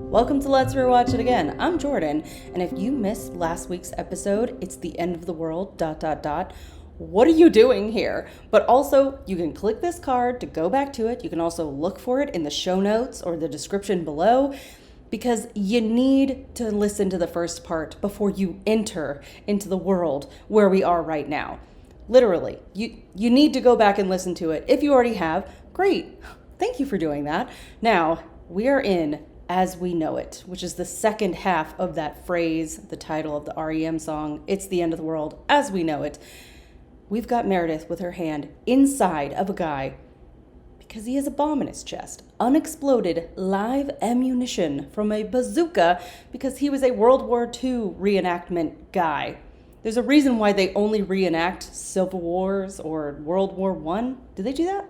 Welcome to Let's Rewatch It Again. I'm Jordan, and if you missed last week's episode, it's the end of the world, ... What are you doing here? But also, you can click this card to go back to it. You can also look for it in the show notes or the description below, because you need to listen to the first part before you enter into the world where we are right now. Literally, you need to go back and listen to it. If you already have, great. Thank you for doing that. Now, we are in As We Know It, which is the second half of that phrase, the title of the REM song, It's the End of the World, As We Know It. We've got Meredith with her hand inside of a guy because he has a bomb in his chest. Unexploded live ammunition from a bazooka because he was a World War II reenactment guy. There's a reason why they only reenact Civil Wars or World War I. Did they do that?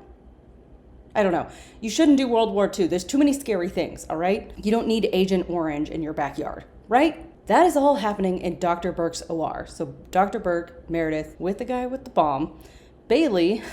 I don't know. You shouldn't do World War II. There's too many scary things, all right? You don't need Agent Orange in your backyard, right? That is all happening in Dr. Burke's OR. So Dr. Burke, Meredith, with the guy with the bomb. Bailey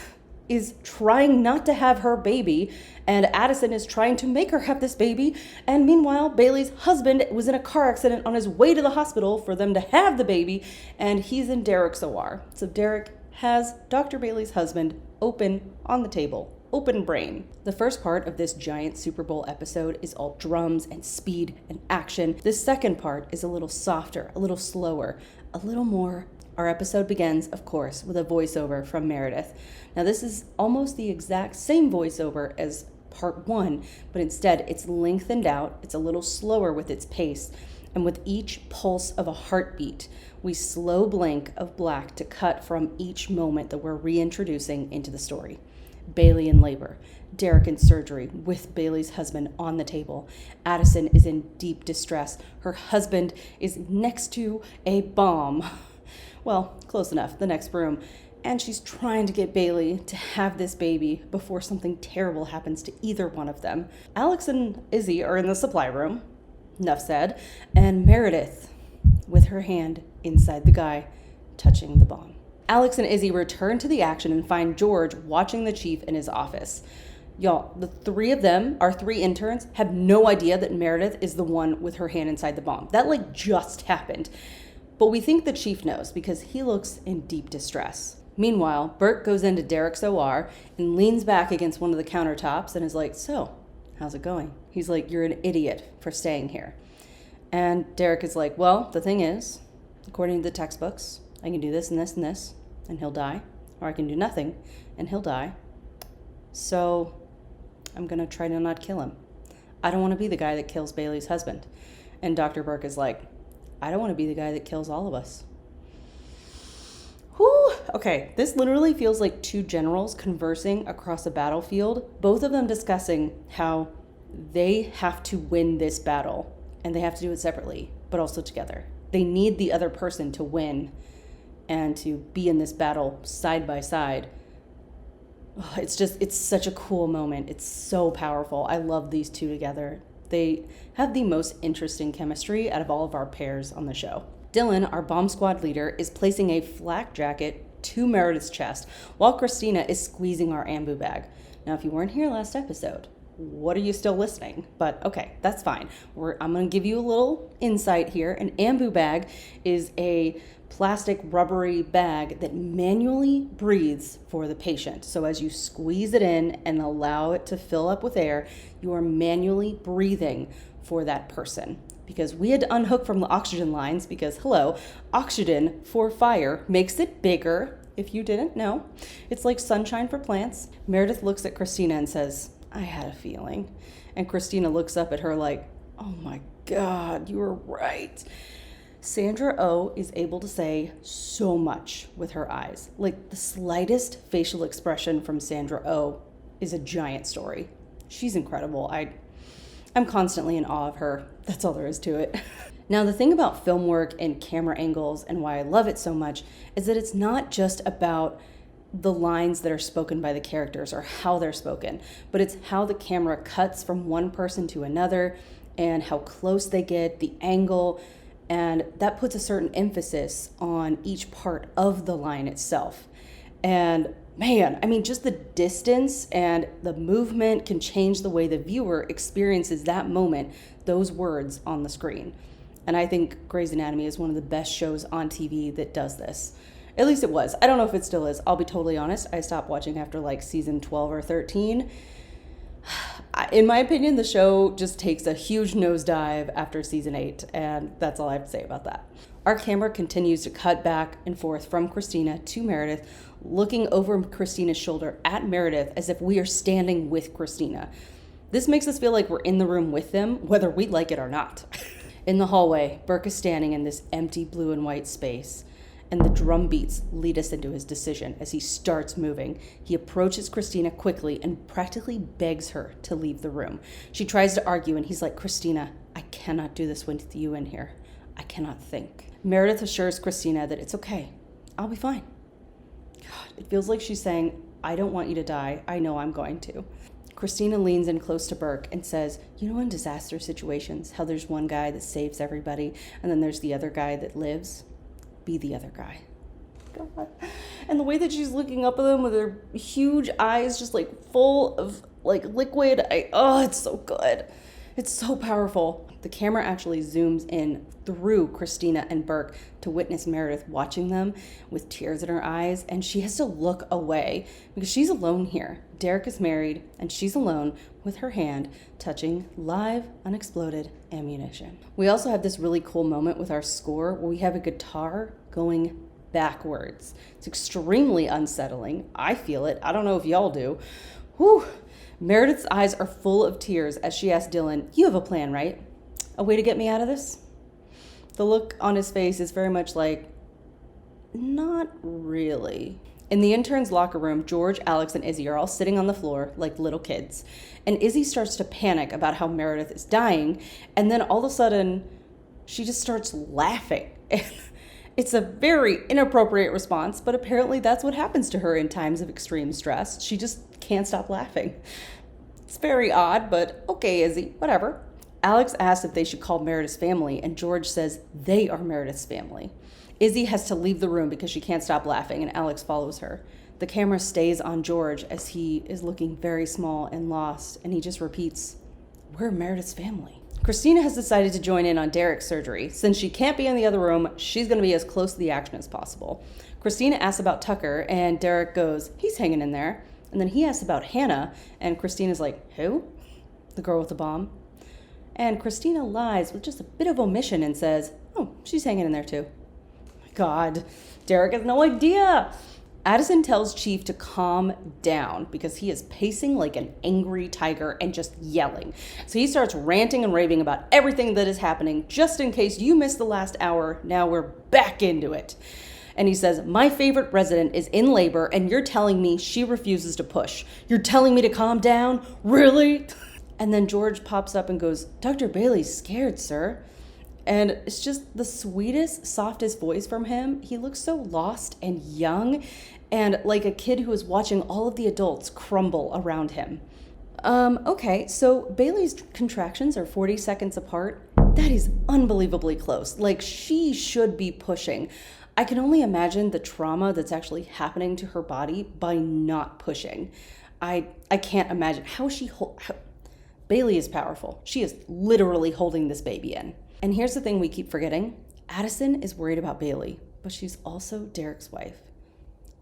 is trying not to have her baby, and Addison is trying to make her have this baby. And meanwhile, Bailey's husband was in a car accident on his way to the hospital for them to have the baby, and he's in Derek's OR. So Derek has Dr. Bailey's husband open on the table. Open brain. The first part of this giant Super Bowl episode is all drums and speed and action. The second part is a little softer, a little slower, a little more. Our episode begins, of course, with a voiceover from Meredith. Now, this is almost the exact same voiceover as part one, but instead it's lengthened out. It's a little slower with its pace. And with each pulse of a heartbeat, we slow blink of black to cut from each moment that we're reintroducing into the story. Bailey in labor, Derek in surgery with Bailey's husband on the table. Addison is in deep distress. Her husband is next to a bomb. Well, close enough, the next room. And she's trying to get Bailey to have this baby before something terrible happens to either one of them. Alex and Izzie are in the supply room, enough said, and Meredith with her hand inside the guy touching the bomb. Alex and Izzie return to the action and find George watching the chief in his office. Y'all, the three of them, our three interns, have no idea that Meredith is the one with her hand inside the bomb. That just happened. But we think the chief knows because he looks in deep distress. Meanwhile, Burke goes into Derek's OR and leans back against one of the countertops and is like, "So, how's it going?" He's like, "You're an idiot for staying here." And Derek is like, "Well, the thing is, according to the textbooks, I can do this and this and this, and he'll die. Or I can do nothing, and he'll die. So I'm going to try to not kill him. I don't want to be the guy that kills Bailey's husband." And Dr. Burke is like, "I don't want to be the guy that kills all of us." Whew. Okay, this literally feels like two generals conversing across a battlefield, both of them discussing how they have to win this battle, and they have to do it separately, but also together. They need the other person to win and to be in this battle side by side. It's such a cool moment. It's so powerful. I love these two together. They have the most interesting chemistry out of all of our pairs on the show. Dylan, our bomb squad leader, is placing a flak jacket to Meredith's chest while Cristina is squeezing our ambu bag. Now, if you weren't here last episode, what are you still listening? But okay, that's fine. I'm going to give you a little insight here. An ambu bag is a plastic rubbery bag that manually breathes for the patient. So as you squeeze it in and allow it to fill up with air, you are manually breathing for that person. Because we had to unhook from the oxygen lines because, oxygen for fire makes it bigger, if you didn't know. It's like sunshine for plants. Meredith looks at Cristina and says, "I had a feeling." And Cristina looks up at her like, "Oh my God, you were right." Sandra Oh is able to say so much with her eyes. Like, the slightest facial expression from Sandra Oh is a giant story. She's incredible. I'm constantly in awe of her. That's all there is to it. Now, the thing about film work and camera angles and why I love it so much is that it's not just about the lines that are spoken by the characters or how they're spoken, but it's how the camera cuts from one person to another and how close they get, the angle, and that puts a certain emphasis on each part of the line itself. And Man, I mean, just the distance and the movement can change the way the viewer experiences that moment, those words on the screen. And I think Grey's Anatomy is one of the best shows on TV that does this. At least it was. I don't know if it still is. I'll be totally honest. I stopped watching after like season 12 or 13. In my opinion, the show just takes a huge nosedive after season 8, and that's all I have to say about that. Our camera continues to cut back and forth from Cristina to Meredith, looking over Cristina's shoulder at Meredith as if we are standing with Cristina. This makes us feel like we're in the room with them, whether we like it or not. In the hallway, Burke is standing in this empty blue and white space, and the drum beats lead us into his decision as he starts moving. He approaches Cristina quickly and practically begs her to leave the room. She tries to argue, and he's like, Cristina, I cannot do this with you in here. I cannot think. Meredith assures Cristina that it's okay. I'll be fine. God, it feels like she's saying, I don't want you to die. I know I'm going to. Cristina leans in close to Burke and says, you know in disaster situations, how there's one guy that saves everybody, and then there's the other guy that lives? Be the other guy. God. And the way that she's looking up at them with her huge eyes just like full of like liquid, it's so good. It's so powerful. The camera actually zooms in through Cristina and Burke to witness Meredith watching them with tears in her eyes, and she has to look away because she's alone here. Derek is married, and she's alone with her hand touching live, unexploded ammunition. We also have this really cool moment with our score where we have a guitar going backwards. It's extremely unsettling. I feel it. I don't know if y'all do. Whew. Meredith's eyes are full of tears as she asks Dylan, you have a plan, right? A way to get me out of this? The look on his face is very much like, not really. In the intern's locker room, George, Alex, and Izzie are all sitting on the floor like little kids. And Izzie starts to panic about how Meredith is dying. And then all of a sudden, she just starts laughing. It's a very inappropriate response, but apparently that's what happens to her in times of extreme stress. She just can't stop laughing. It's very odd, but okay, Izzie, whatever. Alex asks if they should call Meredith's family, and George says they are Meredith's family. Izzie has to leave the room because she can't stop laughing, and Alex follows her. The camera stays on George as he is looking very small and lost, and he just repeats, we're Meredith's family. Cristina has decided to join in on Derek's surgery. Since she can't be in the other room, she's going to be as close to the action as possible. Cristina asks about Tucker, and Derek goes, he's hanging in there. And then he asks about Hannah, and Christina's like, who? The girl with the bomb. And Cristina lies with just a bit of omission and says, oh, she's hanging in there too. God, Derek has no idea. Addison tells Chief to calm down because he is pacing like an angry tiger and just yelling. So he starts ranting and raving about everything that is happening. Just in case you missed the last hour, now we're back into it. And he says, my favorite resident is in labor and you're telling me she refuses to push. You're telling me to calm down? Really? And then George pops up and goes, Dr. Bailey's scared, sir. And it's just the sweetest, softest voice from him. He looks so lost and young and like a kid who is watching all of the adults crumble around him. Okay, so Bailey's contractions are 40 seconds apart. That is unbelievably close. Like, she should be pushing. I can only imagine the trauma that's actually happening to her body by not pushing. I can't imagine how Bailey is powerful. She is literally holding this baby in. And here's the thing we keep forgetting. Addison is worried about Bailey, but she's also Derek's wife.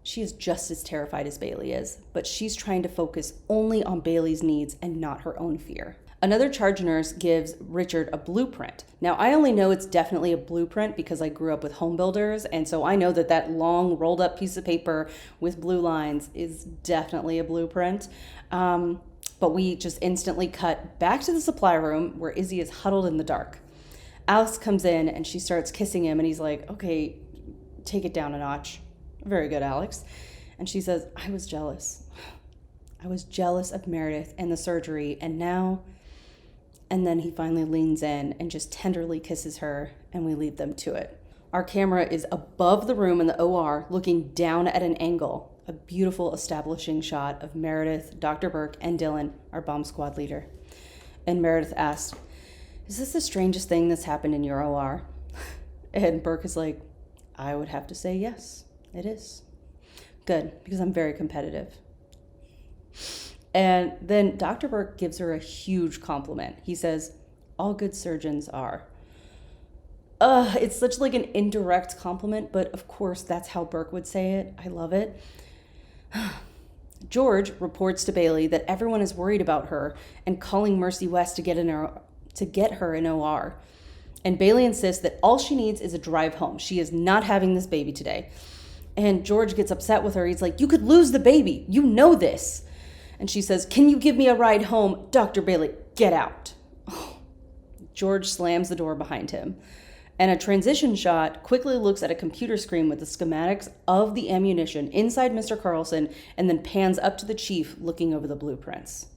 She is just as terrified as Bailey is, but she's trying to focus only on Bailey's needs and not her own fear. Another charge nurse gives Richard a blueprint. Now, I only know it's definitely a blueprint because I grew up with home builders, and so I know that that long rolled up piece of paper with blue lines is definitely a blueprint. But we just instantly cut back to the supply room where Izzie is huddled in the dark. Alex comes in and she starts kissing him and he's like, okay, take it down a notch. Very good, Alex. And she says, I was jealous. I was jealous of Meredith and the surgery and now... And then he finally leans in and just tenderly kisses her and we leave them to it. Our camera is above the room in the OR looking down at an angle. A beautiful establishing shot of Meredith, Dr. Burke, and Dylan, our bomb squad leader. And Meredith asked, is this the strangest thing that's happened in your OR? And Burke is like, I would have to say yes, it is. Good, because I'm very competitive. And then Dr. Burke gives her a huge compliment. He says, all good surgeons are. It's such like an indirect compliment, but of course that's how Burke would say it. I love it. George reports to Bailey that everyone is worried about her and calling Mercy West to get her in OR. And Bailey insists that all she needs is a drive home. She is not having this baby today. And George gets upset with her. He's like, you could lose the baby. You know this. And she says, can you give me a ride home? Dr. Bailey, get out. Oh. George slams the door behind him. And a transition shot quickly looks at a computer screen with the schematics of the ammunition inside Mr. Carlson and then pans up to the chief looking over the blueprints.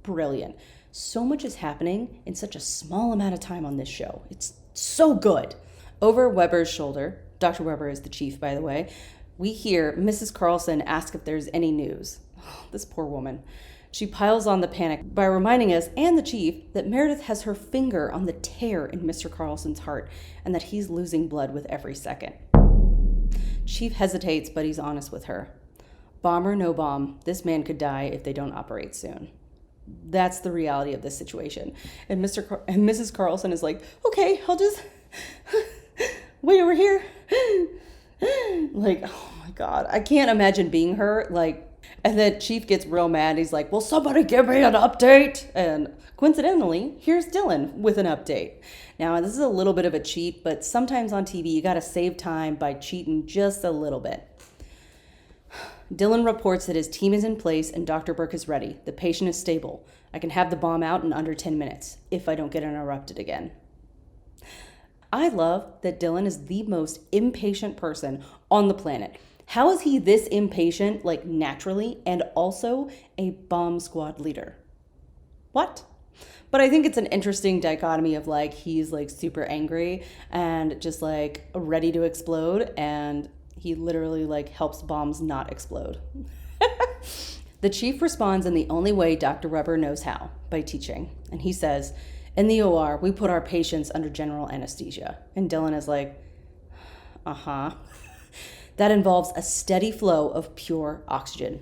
Brilliant. So much is happening in such a small amount of time on this show. It's so good. Over Weber's shoulder, Dr. Weber is the chief, by the way, we hear Mrs. Carlson ask if there's any news. Oh, this poor woman. She piles on the panic by reminding us and the chief that Meredith has her finger on the tear in Mr. Carlson's heart and that he's losing blood with every second. Chief hesitates, but he's honest with her. Bomb or no bomb, this man could die if they don't operate soon. That's the reality of this situation. And Mrs. Carlson is like, okay, I'll just wait over here. Like, oh my God, I can't imagine being her. Like, and then Chief gets real mad. He's like, will somebody give me an update? And coincidentally, here's Dylan with an update. Now, this is a little bit of a cheat, but sometimes on TV, you got to save time by cheating just a little bit. Dylan reports that his team is in place and Dr. Burke is ready. The patient is stable. I can have the bomb out in under 10 minutes if I don't get interrupted again. I love that Dylan is the most impatient person on the planet. How is he this impatient, like naturally, and also a bomb squad leader? What? But I think it's an interesting dichotomy of like, he's like super angry and just like ready to explode, and he literally like helps bombs not explode. The chief responds in the only way Dr. Weber knows how, by teaching. And he says, in the OR, we put our patients under general anesthesia. And Dylan is like, uh-huh. That involves a steady flow of pure oxygen.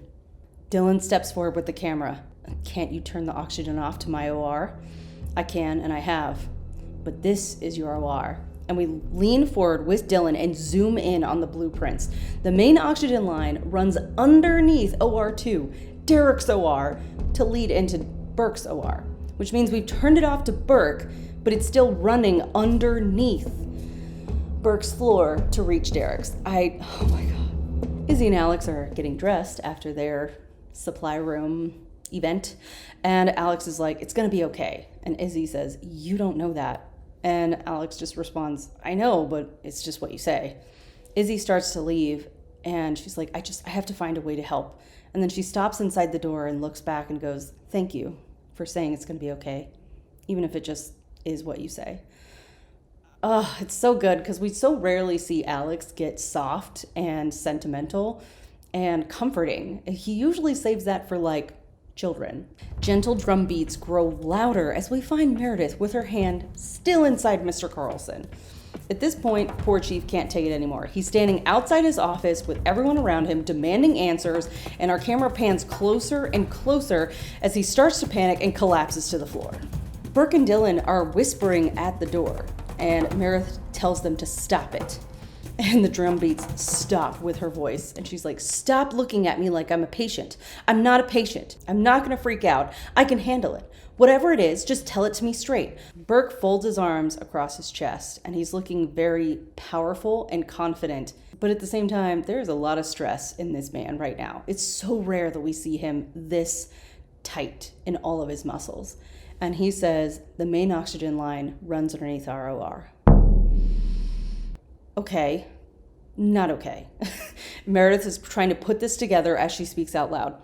Dylan steps forward with the camera. Can't you turn the oxygen off to my OR? I can, and I have. But this is your OR. And we lean forward with Dylan and zoom in on the blueprints. The main oxygen line runs underneath OR2, Derek's OR, to lead into Burke's OR, which means we've turned it off to Burke, but it's still running underneath Burke's floor to reach Derek's. Oh my God. Izzie and Alex are getting dressed after their supply room event. And Alex is like, it's going to be okay. And Izzie says, you don't know that. And Alex just responds, I know, but it's just what you say. Izzie starts to leave and she's like, I have to find a way to help. And then she stops inside the door and looks back and goes, thank you for saying it's going to be okay, even if it just is what you say. Oh, it's so good because we so rarely see Alex get soft and sentimental and comforting. He usually saves that for like children. Gentle drum beats grow louder as we find Meredith with her hand still inside Mr. Carlson. At this point, poor Chief can't take it anymore. He's standing outside his office with everyone around him demanding answers, and our camera pans closer and closer as he starts to panic and collapses to the floor. Burke and Dylan are whispering at the door, and Meredith tells them to stop it. And the drum beats stop with her voice. And she's like, stop looking at me like I'm a patient. I'm not a patient. I'm not going to freak out. I can handle it. Whatever it is, just tell it to me straight. Burke folds his arms across his chest, and he's looking very powerful and confident. But at the same time, there's a lot of stress in this man right now. It's so rare that we see him this tight in all of his muscles. And he says, the main oxygen line runs underneath our OR. Okay, not okay. Meredith is trying to put this together as she speaks out loud.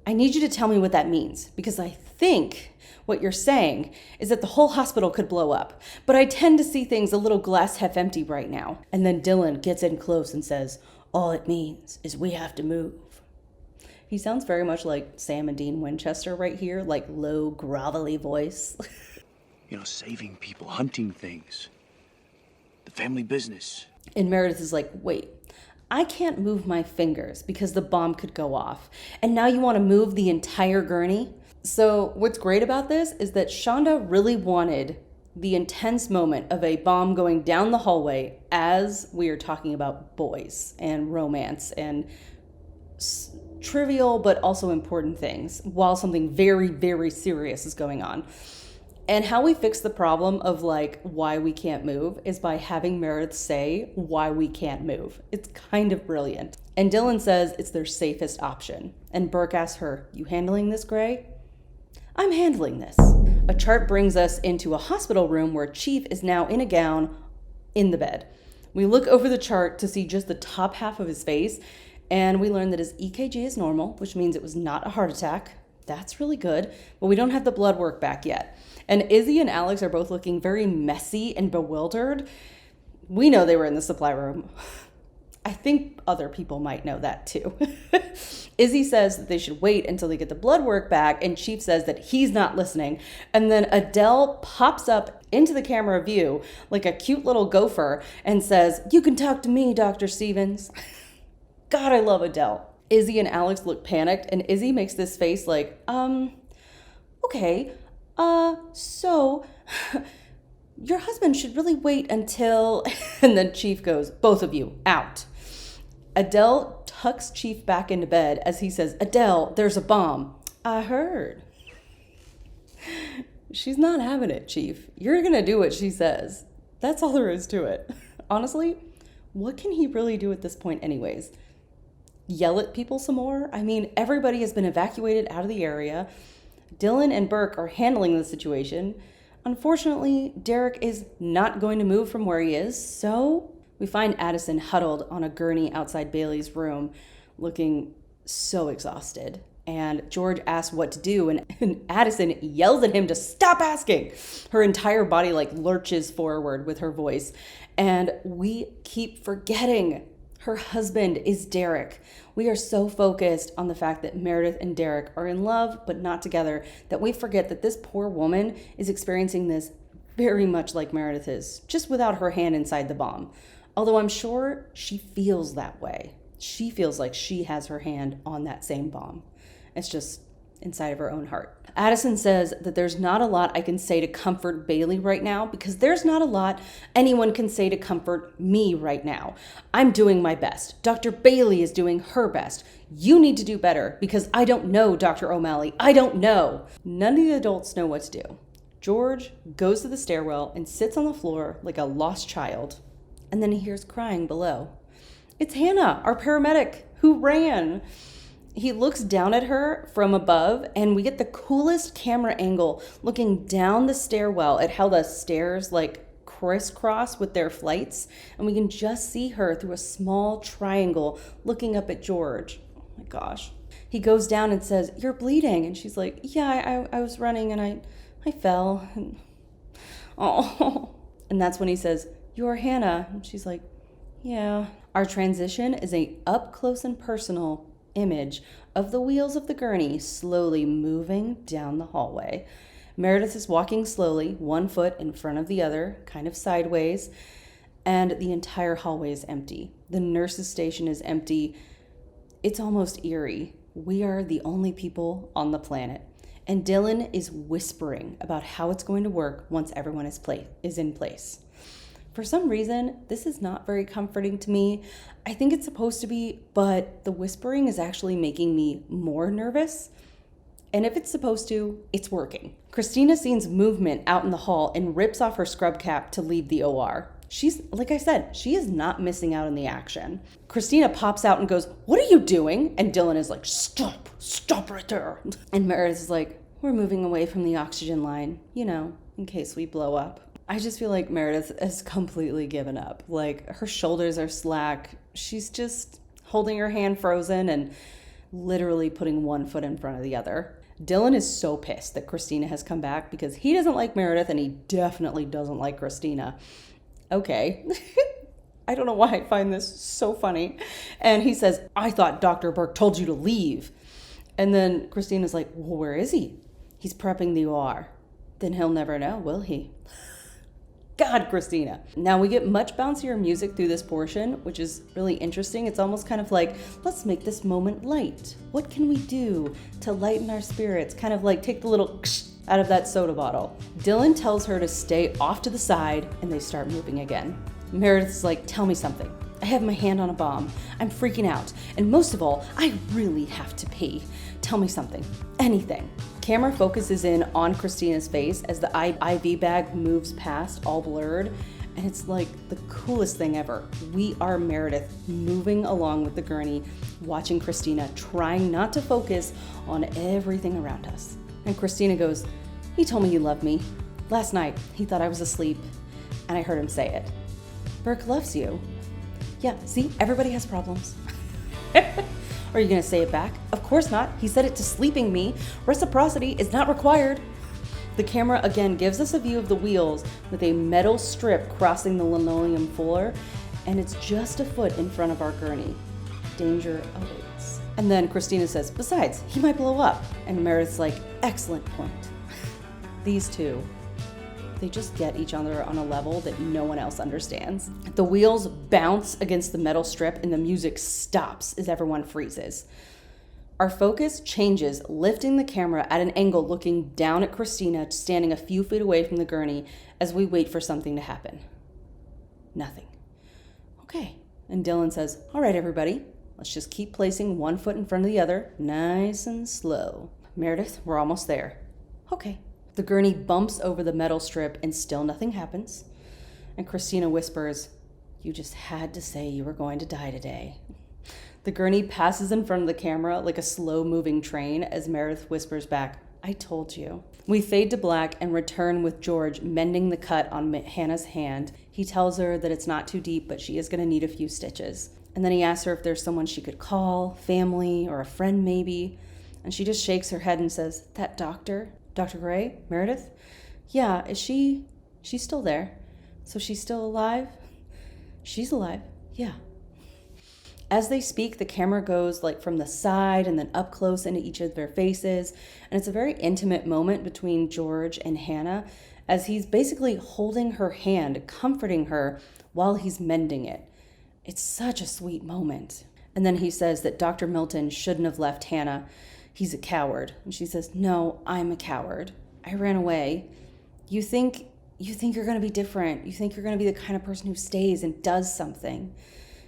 I need you to tell me what that means, because I think what you're saying is that the whole hospital could blow up, but I tend to see things a little glass half empty right now. And then Dylan gets in close and says, all it means is we have to move. He sounds very much like Sam and Dean Winchester right here, like low, grovelly voice. Saving people, hunting things. The family business. And Meredith is like, wait, I can't move my fingers because the bomb could go off. And now you want to move the entire gurney? So what's great about this is that Shonda really wanted the intense moment of a bomb going down the hallway as we are talking about boys and romance and trivial but also important things while something very, very serious is going on. And how we fix the problem of like why we can't move is by having Meredith say why we can't move. It's kind of brilliant. And Dylan says it's their safest option. And Burke asks her, "You handling this, Grey?" "I'm handling this." A chart brings us into a hospital room where Chief is now in a gown in the bed. We look over the chart to see just the top half of his face, and we learn that his EKG is normal, which means it was not a heart attack. That's really good, but we don't have the blood work back yet. And Izzie and Alex are both looking very messy and bewildered. We know they were in the supply room. I think other people might know that too. Izzie says that they should wait until they get the blood work back, and Chief says that he's not listening. And then Adele pops up into the camera view like a cute little gopher and says, "You can talk to me, Dr. Stevens." God, I love Adele. Izzie and Alex look panicked, and Izzie makes this face like, okay, so your husband should really wait until, and then Chief goes, "Both of you, out." Adele tucks Chief back into bed as he says, "Adele, there's a bomb." "I heard." She's not having it, Chief. You're gonna do what she says. That's all there is to it. Honestly, what can he really do at this point anyways? Yell at people some more? I mean, everybody has been evacuated out of the area. Dylan and Burke are handling the situation. Unfortunately, Derek is not going to move from where he is, so we find Addison huddled on a gurney outside Bailey's room, looking so exhausted. And George asks what to do, and Addison yells at him to stop asking. Her entire body like lurches forward with her voice. And we keep forgetting her husband is Derek. We are so focused on the fact that Meredith and Derek are in love but not together that we forget that this poor woman is experiencing this very much like Meredith is, just without her hand inside the bomb. Although I'm sure she feels that way. She feels like she has her hand on that same bomb. It's just inside of her own heart. Addison says that there's not a lot I can say to comfort Bailey right now because there's not a lot anyone can say to comfort me right now. I'm doing my best. Dr. Bailey is doing her best. You need to do better because I don't know, Dr. O'Malley. I don't know. None of the adults know what to do. George goes to the stairwell and sits on the floor like a lost child. And then he hears crying below. It's Hannah, our paramedic, who ran. He looks down at her from above, and we get the coolest camera angle looking down the stairwell at how the stairs like crisscross with their flights, and we can just see her through a small triangle looking up at George. Oh my gosh. He goes down and says, "You're bleeding." And she's like, "Yeah, I was running and I fell." And, oh. And that's when he says, "You're Hannah." And she's like, "Yeah." Our transition is a up close and personal image of the wheels of the gurney slowly moving down the hallway. Meredith is walking slowly, one foot in front of the other, kind of sideways, and the entire hallway is empty. The nurse's station is empty. It's almost eerie. We are the only people on the planet. And Dylan is whispering about how it's going to work once everyone is in place. For some reason, this is not very comforting to me. I think it's supposed to be, but the whispering is actually making me more nervous. And if it's supposed to, it's working. Cristina sees movement out in the hall and rips off her scrub cap to leave the OR. She's, like I said, she is not missing out on the action. Cristina pops out and goes, "What are you doing?" And Dylan is like, stop right there. And Meredith is like, "We're moving away from the oxygen line, in case we blow up." I just feel like Meredith has completely given up. Like, her shoulders are slack. She's just holding her hand frozen and literally putting one foot in front of the other. Dylan is so pissed that Cristina has come back because he doesn't like Meredith and he definitely doesn't like Cristina. Okay. I don't know why I find this so funny. And he says, "I thought Dr. Burke told you to leave." And then Christina's like, "Well, where is he?" "He's prepping the OR." "Then he'll never know, will he?" God, Cristina. Now we get much bouncier music through this portion, which is really interesting. It's almost kind of like, let's make this moment light. What can we do to lighten our spirits? Kind of like take the little out of that soda bottle. Dylan tells her to stay off to the side, and they start moving again. Meredith's like, tell me something. I have my hand on a bomb. I'm freaking out. And most of all, I really have to pee. Tell me something. Anything. Camera focuses in on Cristina's face as the IV bag moves past, all blurred. And it's like the coolest thing ever. We are Meredith moving along with the gurney, watching Cristina, trying not to focus on everything around us. And Cristina goes, he told me he loved me. Last night, he thought I was asleep, and I heard him say it. Burke loves you. Yeah, see, everybody has problems. Are you gonna say it back? Of course not. He said it to sleeping me. Reciprocity is not required. The camera again gives us a view of the wheels with a metal strip crossing the linoleum floor, and it's just a foot in front of our gurney. Danger awaits. And then Cristina says, besides, he might blow up. And Meredith's like, excellent point. These two, they just get each other on a level that no one else understands. The wheels bounce against the metal strip and the music stops as everyone freezes. Our focus changes, lifting the camera at an angle looking down at Cristina, standing a few feet away from the gurney as we wait for something to happen. Nothing. Okay. And Dylan says, all right, everybody, let's just keep placing one foot in front of the other, nice and slow. Meredith, we're almost there. Okay. The gurney bumps over the metal strip and still nothing happens. And Cristina whispers, you just had to say you were going to die today. The gurney passes in front of the camera like a slow-moving train as Meredith whispers back, I told you. We fade to black and return with George mending the cut on Hannah's hand. He tells her that it's not too deep, but she is going to need a few stitches. And then he asks her if there's someone she could call, family or a friend maybe. And she just shakes her head and says, that doctor? Dr. Grey? Meredith? Yeah, is she's still there. So she's still alive? She's alive, yeah. As they speak, the camera goes like from the side and then up close into each of their faces. And it's a very intimate moment between George and Hannah as he's basically holding her hand, comforting her while he's mending it. It's such a sweet moment. And then he says that Dr. Milton shouldn't have left Hannah. He's a coward. And she says, no, I'm a coward. I ran away. You think you're going to be different. You think you're going to be the kind of person who stays and does something.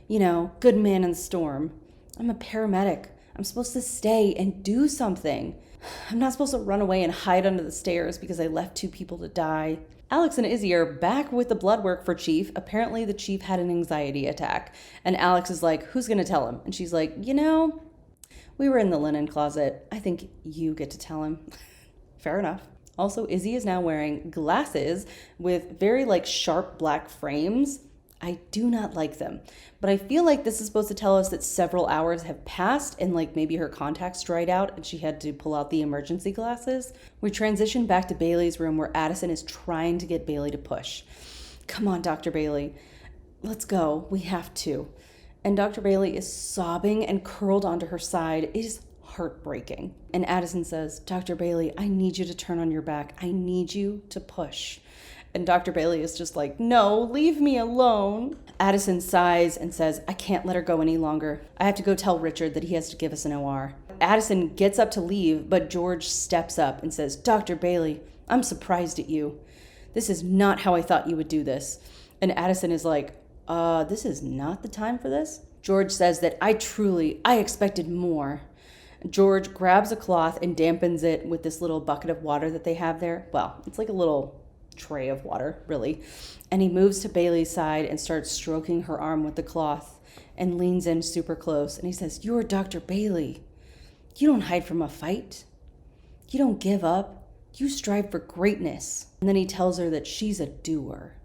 You know, good man in the storm. I'm a paramedic. I'm supposed to stay and do something. I'm not supposed to run away and hide under the stairs because I left two people to die. Alex and Izzie are back with the blood work for Chief. Apparently the Chief had an anxiety attack. And Alex is like, who's going to tell him? And she's like, we were in the linen closet. I think you get to tell him. Fair enough. Also, Izzie is now wearing glasses with very sharp black frames. I do not like them, but I feel like this is supposed to tell us that several hours have passed and maybe her contacts dried out and she had to pull out the emergency glasses. We transition back to Bailey's room where Addison is trying to get Bailey to push. Come on, Dr. Bailey. Let's go. We have to. And Dr. Bailey is sobbing and curled onto her side. It is heartbreaking. And Addison says, Dr. Bailey, I need you to turn on your back. I need you to push. And Dr. Bailey is just like, no, leave me alone. Addison sighs and says, I can't let her go any longer. I have to go tell Richard that he has to give us an OR. Addison gets up to leave, but George steps up and says, Dr. Bailey, I'm surprised at you. This is not how I thought you would do this. And Addison is like, this is not the time for this? George says that I expected more. George grabs a cloth and dampens it with this little bucket of water that they have there. Well, it's like a little tray of water, really. And he moves to Bailey's side and starts stroking her arm with the cloth and leans in super close. And he says, you're Dr. Bailey. You don't hide from a fight. You don't give up. You strive for greatness. And then he tells her that she's a doer.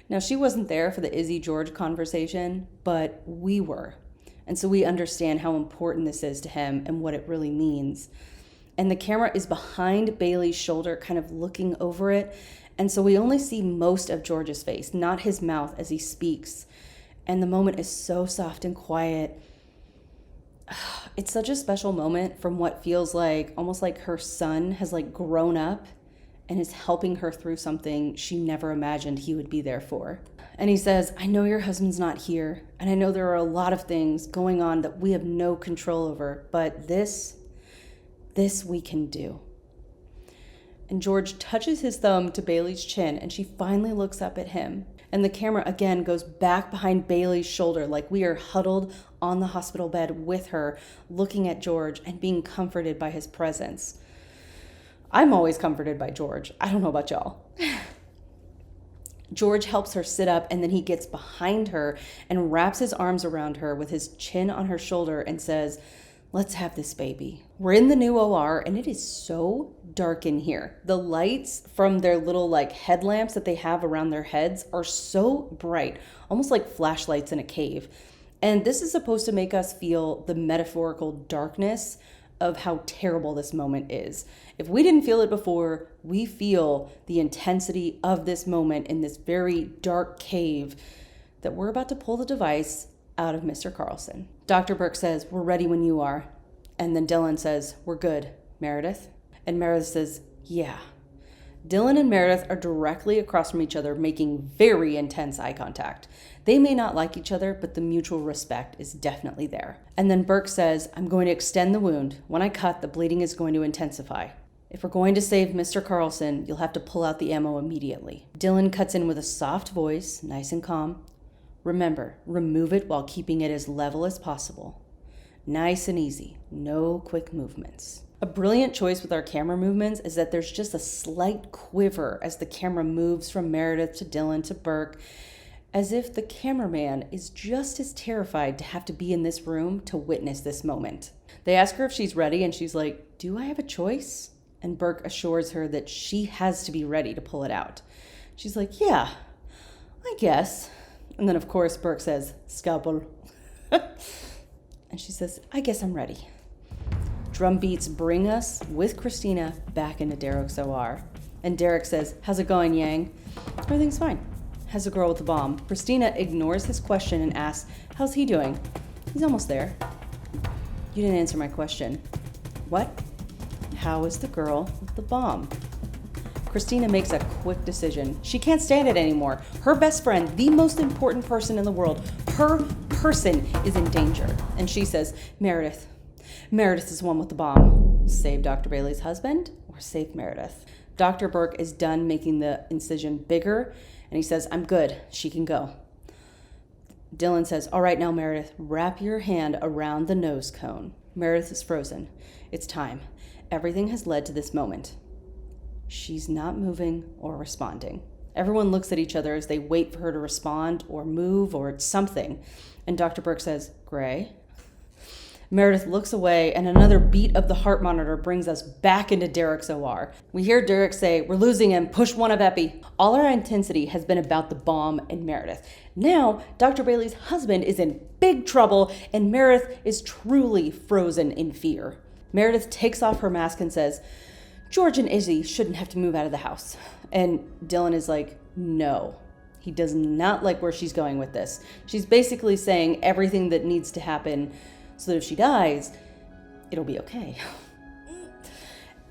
Now, she wasn't there for the Izzie-George conversation, but we were. And so we understand how important this is to him and what it really means. And the camera is behind Bailey's shoulder, kind of looking over it. And so we only see most of George's face, not his mouth as he speaks. And the moment is so soft and quiet. It's such a special moment from what feels like almost like her son has grown up and is helping her through something she never imagined he would be there for. And he says, I know your husband's not here, and I know there are a lot of things going on that we have no control over, but this we can do. And George touches his thumb to Bailey's chin, and she finally looks up at him. And the camera again goes back behind Bailey's shoulder, like we are huddled on the hospital bed with her, looking at George and being comforted by his presence. I'm always comforted by George. I don't know about y'all. George helps her sit up, and then he gets behind her and wraps his arms around her with his chin on her shoulder and says, let's have this baby. We're in the new OR, and it is so dark in here. The lights from their little headlamps that they have around their heads are so bright, almost like flashlights in a cave. And this is supposed to make us feel the metaphorical darkness of how terrible this moment is. If we didn't feel it before, we feel the intensity of this moment in this very dark cave that we're about to pull the device out of Mr. Carlson. Dr. Burke says, we're ready when you are. And then Dylan says, we're good, Meredith. And Meredith says, yeah. Dylan and Meredith are directly across from each other, making very intense eye contact. They may not like each other, but the mutual respect is definitely there. And then Burke says, I'm going to extend the wound. When I cut, the bleeding is going to intensify. If we're going to save Mr. Carlson, you'll have to pull out the ammo immediately. Dylan cuts in with a soft voice, nice and calm. Remember, remove it while keeping it as level as possible. Nice and easy, no quick movements. A brilliant choice with our camera movements is that there's just a slight quiver as the camera moves from Meredith to Dylan to Burke, as if the cameraman is just as terrified to have to be in this room to witness this moment. They ask her if she's ready, and she's like, do I have a choice? And Burke assures her that she has to be ready to pull it out. She's like, yeah, I guess. And then, of course, Burke says, scalpel. And she says, I guess I'm ready. Drum beats bring us, with Cristina, back into Derek's OR. And Derek says, how's it going, Yang? Everything's fine. How's the girl with the bomb? Cristina ignores his question and asks, how's he doing? He's almost there. You didn't answer my question. What? How is the girl with the bomb? Cristina makes a quick decision. She can't stand it anymore. Her best friend, the most important person in the world, her person is in danger. And she says, Meredith is the one with the bomb. Save Dr. Bailey's husband or save Meredith? Dr. Burke is done making the incision bigger, and he says, I'm good. She can go. Dylan says, all right, now, Meredith, wrap your hand around the nose cone. Meredith is frozen. It's time. Everything has led to this moment. She's not moving or responding. Everyone looks at each other as they wait for her to respond or move or something. And Dr. Burke says, Grey? Meredith looks away, and another beat of the heart monitor brings us back into Derek's OR. We hear Derek say, we're losing him, push one of Epi. All our intensity has been about the bomb and Meredith. Now, Dr. Bailey's husband is in big trouble, and Meredith is truly frozen in fear. Meredith takes off her mask and says, George and Izzie shouldn't have to move out of the house. And Dylan is like, no. He does not like where she's going with this. She's basically saying everything that needs to happen so that if she dies, it'll be okay.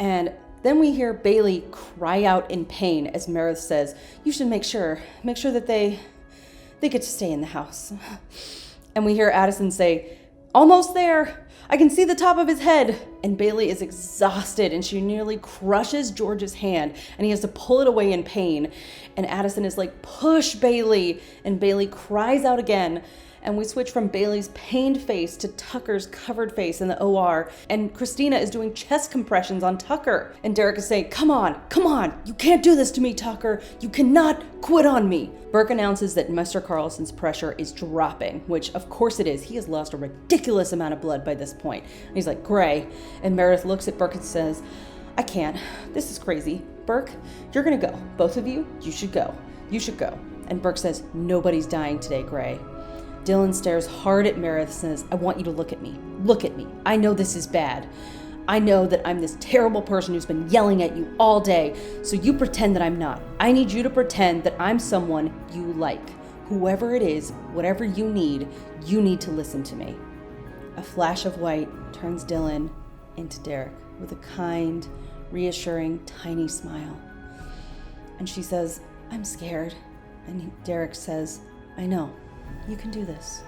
And then we hear Bailey cry out in pain as Meredith says, you should make sure that they get to stay in the house. And we hear Addison say, almost there. I can see the top of his head. And Bailey is exhausted, and she nearly crushes George's hand, and he has to pull it away in pain. And Addison is like, push, Bailey. And Bailey cries out again. And we switch from Bailey's pained face to Tucker's covered face in the OR. And Cristina is doing chest compressions on Tucker. And Derek is saying, come on. You can't do this to me, Tucker. You cannot quit on me. Burke announces that Mr. Carlson's pressure is dropping, which of course it is. He has lost a ridiculous amount of blood by this point. And he's like, Grey. And Meredith looks at Burke and says, I can't. This is crazy. Burke, you're gonna go. Both of you, you should go. And Burke says, nobody's dying today, Grey. Dylan stares hard at Meredith and says, I want you to look at me. Look at me. I know this is bad. I know that I'm this terrible person who's been yelling at you all day, so you pretend that I'm not. I need you to pretend that I'm someone you like. Whoever it is, whatever you need to listen to me. A flash of white turns Dylan into Derek with a kind, reassuring, tiny smile. And she says, I'm scared. And Derek says, I know. You can do this.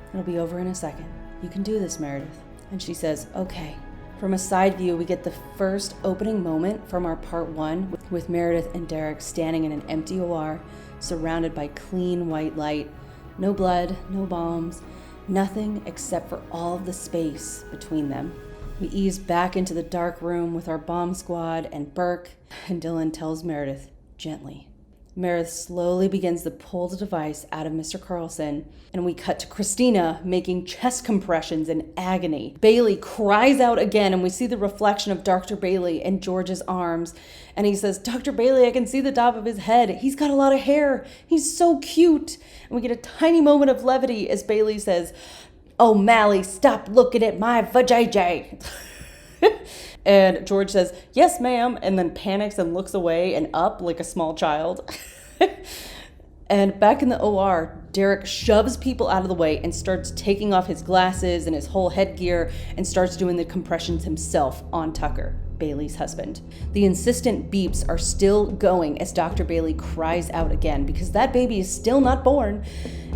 It'll be over in a second. You can do this, Meredith. And she says, okay. From a side view, we get the first opening moment from our part 1 with Meredith and Derek standing in an empty OR, surrounded by clean white light. No blood, no bombs, nothing except for all of the space between them. We ease back into the dark room with our bomb squad and Burke, and Dylan tells Meredith, gently. Meredith slowly begins to pull the device out of Mr. Carlson, and we cut to Cristina making chest compressions in agony. Bailey cries out again, and we see the reflection of Dr. Bailey in George's arms, and he says, Dr. Bailey, I can see the top of his head. He's got a lot of hair. He's so cute. And we get a tiny moment of levity as Bailey says, oh, Mally, stop looking at my vajayjay. And George says, yes, ma'am, and then panics and looks away and up like a small child. And back in the OR, Derek shoves people out of the way and starts taking off his glasses and his whole headgear and starts doing the compressions himself on Tucker, Bailey's husband. The insistent beeps are still going as Dr. Bailey cries out again because that baby is still not born.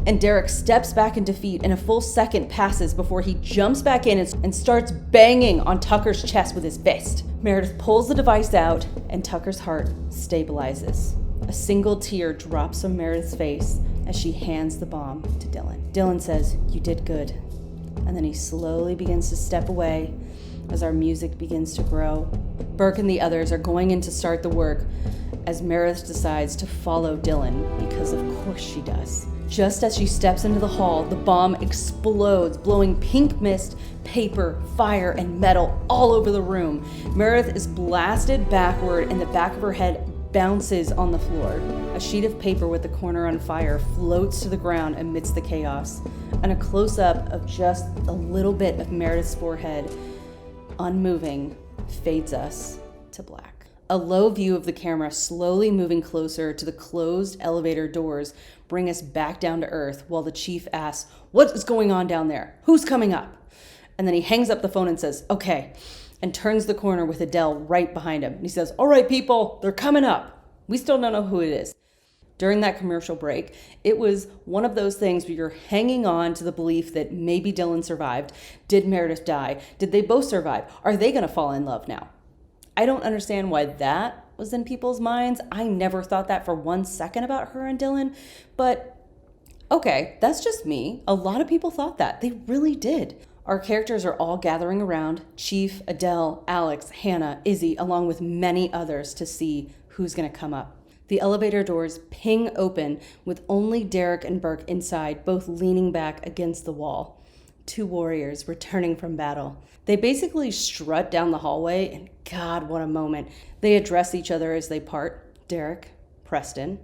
And Derek steps back in defeat, and a full second passes before he jumps back in and starts banging on Tucker's chest with his fist. Meredith pulls the device out, and Tucker's heart stabilizes. A single tear drops from Meredith's face as she hands the bomb to Dylan. Dylan says, you did good. And then he slowly begins to step away as our music begins to grow. Burke and the others are going in to start the work as Meredith decides to follow Dylan, because of course she does. Just as she steps into the hall, the bomb explodes, blowing pink mist, paper, fire, and metal all over the room. Meredith is blasted backward, and the back of her head bounces on the floor. A sheet of paper with the corner on fire floats to the ground amidst the chaos, and a close-up of just a little bit of Meredith's forehead, unmoving, fades us to black. A low view of the camera slowly moving closer to the closed elevator doors bring us back down to earth while the chief asks, what is going on down there? Who's coming up? And then he hangs up the phone and says, okay, and turns the corner with Adele right behind him. And he says, all right, people, they're coming up. We still don't know who it is. During that commercial break, it was one of those things where you're hanging on to the belief that maybe Dylan survived. Did Meredith die? Did they both survive? Are they going to fall in love now? I don't understand why that was in people's minds. I never thought that for 1 second about her and Dylan, but okay, that's just me. A lot of people thought that. They really did. Our characters are all gathering around, Chief, Adele, Alex, Hannah, Izzie, along with many others to see who's going to come up. The elevator doors ping open with only Derek and Burke inside, both leaning back against the wall. 2 warriors returning from battle. They basically strut down the hallway, and God, what a moment. They address each other as they part. Derek, Preston,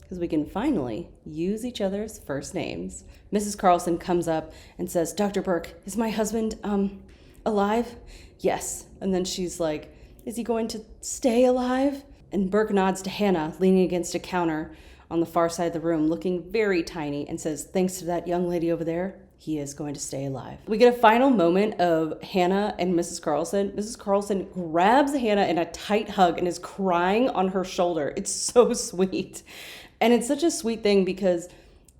because we can finally use each other's first names. Mrs. Carlson comes up and says, Dr. Burke, is my husband, alive? Yes. And then she's like, is he going to stay alive? And Burke nods to Hannah, leaning against a counter on the far side of the room, looking very tiny, and says, thanks to that young lady over there, he is going to stay alive. We get a final moment of Hannah and Mrs. Carlson. Mrs. Carlson grabs Hannah in a tight hug and is crying on her shoulder. It's so sweet. And it's such a sweet thing because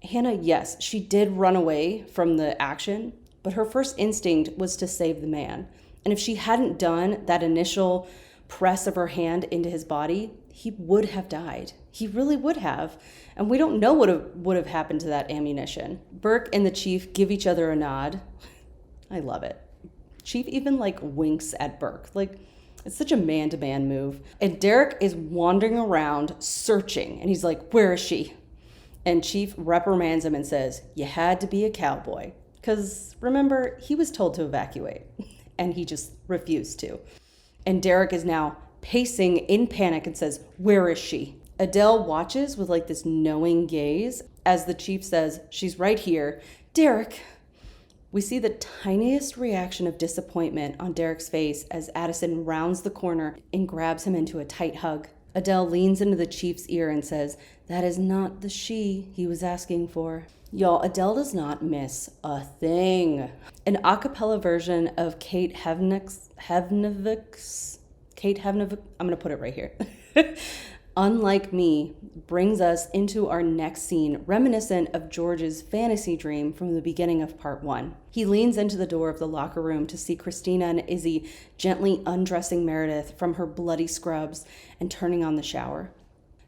Hannah, yes, she did run away from the action, but her first instinct was to save the man. And if she hadn't done that initial press of her hand into his body, he would have died. He really would have. And we don't know what would have happened to that ammunition. Burke and the chief give each other a nod. I love it. Chief even winks at Burke. It's such a man-to-man move. And Derek is wandering around searching. And he's like, where is she? And Chief reprimands him and says, you had to be a cowboy. Because remember, he was told to evacuate. And he just refused to. And Derek is now pacing in panic and says, where is she? Adele watches with this knowing gaze as the chief says, she's right here. Derek. We see the tiniest reaction of disappointment on Derek's face as Addison rounds the corner and grabs him into a tight hug. Adele leans into the chief's ear and says, that is not the she he was asking for. Y'all, Adele does not miss a thing. An a cappella version of Kate Hevnick's, I'm going to put it right here. Unlike Me brings us into our next scene, reminiscent of George's fantasy dream from the beginning of part 1. He leans into the door of the locker room to see Cristina and Izzie gently undressing Meredith from her bloody scrubs and turning on the shower.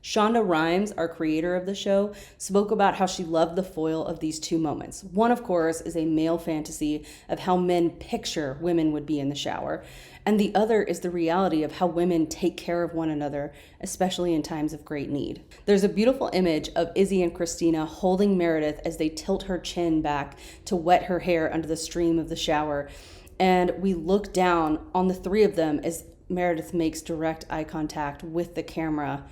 Shonda Rhimes, our creator of the show, spoke about how she loved the foil of these two moments. One, of course, is a male fantasy of how men picture women would be in the shower. And the other is the reality of how women take care of one another, especially in times of great need. There's a beautiful image of Izzie and Cristina holding Meredith as they tilt her chin back to wet her hair under the stream of the shower. And we look down on the three of them as Meredith makes direct eye contact with the camera.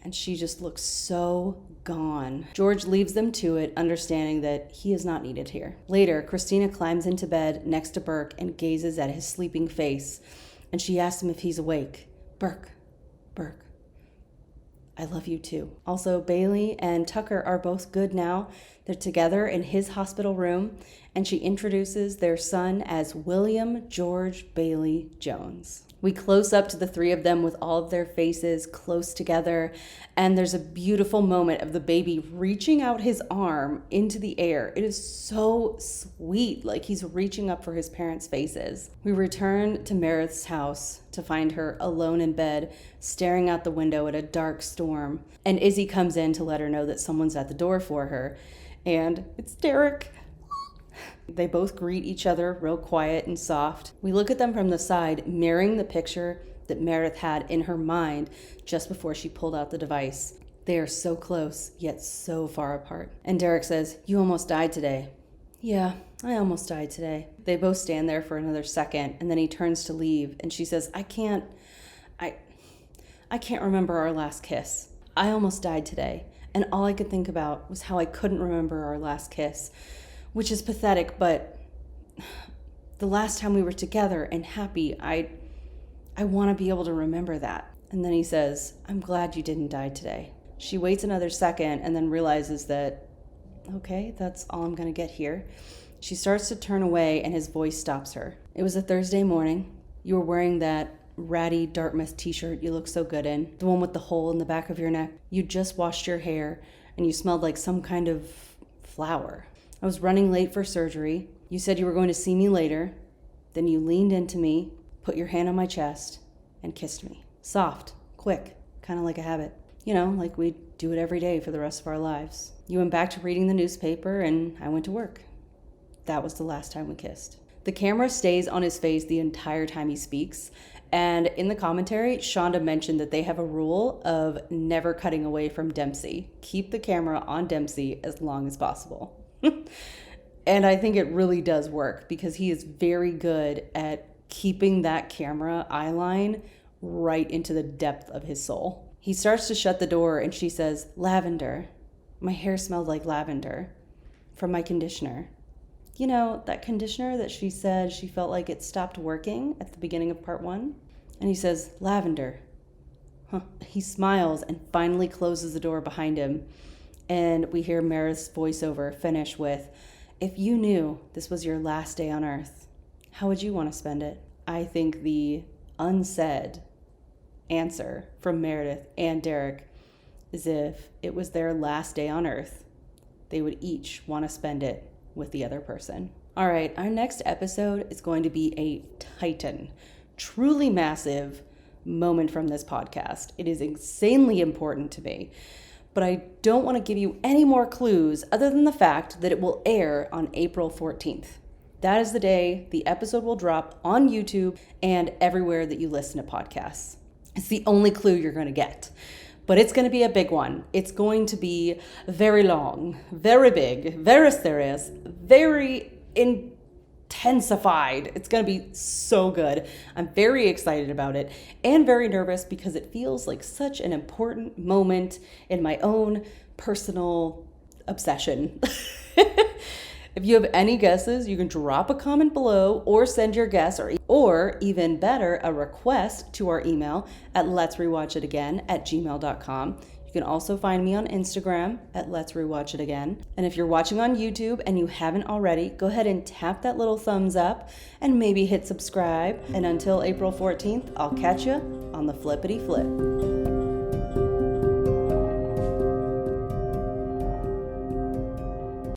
And she just looks so gone. George leaves them to it, understanding that he is not needed here. Later, Cristina climbs into bed next to Burke and gazes at his sleeping face. And she asks him if he's awake. Burke, I love you too. Also, Bailey and Tucker are both good now. They're together in his hospital room, and she introduces their son as William George Bailey Jones. We close up to the three of them with all of their faces close together, and there's a beautiful moment of the baby reaching out his arm into the air. It is so sweet, like he's reaching up for his parents' faces. We return to Meredith's house to find her alone in bed, staring out the window at a dark storm, and Izzie comes in to let her know that someone's at the door for her, and it's Derek. They both greet each other real quiet and soft. We look at them from the side, mirroring the picture that Meredith had in her mind just before she pulled out the device. They are so close, yet so far apart. And Derek says, "You almost died today." "Yeah, I almost died today." They both stand there for another second, and then he turns to leave, and she says, I can't remember our last kiss. I almost died today, and all I could think about was how I couldn't remember our last kiss. Which is pathetic, but the last time we were together and happy, I want to be able to remember that. And then he says, "I'm glad you didn't die today." She waits another second and then realizes that, okay, that's all I'm going to get here. She starts to turn away and his voice stops her. "It was a Thursday morning. You were wearing that ratty Dartmouth t-shirt you look so good in, the one with the hole in the back of your neck. You just washed your hair and you smelled like some kind of flower. I was running late for surgery. You said you were going to see me later. Then you leaned into me, put your hand on my chest, and kissed me. Soft, quick, kind of like a habit. You know, like we do it every day for the rest of our lives. You went back to reading the newspaper, and I went to work. That was the last time we kissed." The camera stays on his face the entire time he speaks. And in the commentary, Shonda mentioned that they have a rule of never cutting away from Dempsey. Keep the camera on Dempsey as long as possible. And I think it really does work because he is very good at keeping that camera eye line right into the depth of his soul. He starts to shut the door and she says, "Lavender. My hair smelled like lavender from my conditioner." You know, that conditioner that she said she felt like it stopped working at the beginning of part 1? And he says, "Lavender." Huh. He smiles and finally closes the door behind him. And we hear Meredith's voiceover finish with, "If you knew this was your last day on Earth, how would you want to spend it?" I think the unsaid answer from Meredith and Derek is if it was their last day on Earth, they would each want to spend it with the other person. All right, our next episode is going to be a titan, truly massive moment from this podcast. It is insanely important to me. But I don't want to give you any more clues other than the fact that it will air on April 14th. That is the day the episode will drop on YouTube and everywhere that you listen to podcasts. It's the only clue you're going to get. But it's going to be a big one. It's going to be very long, very big, very serious, very intensified. It's going to be so good. I'm very excited about it and very nervous because it feels like such an important moment in my own personal obsession. If you have any guesses, you can drop a comment below or send your guess or even better, a request to our email at letsrewatchitagain@gmail.com. You can also find me on Instagram at Let's Rewatch It Again. And if you're watching on YouTube and you haven't already, go ahead and tap that little thumbs up and maybe hit subscribe. And until April 14th, I'll catch you on the flippity flip.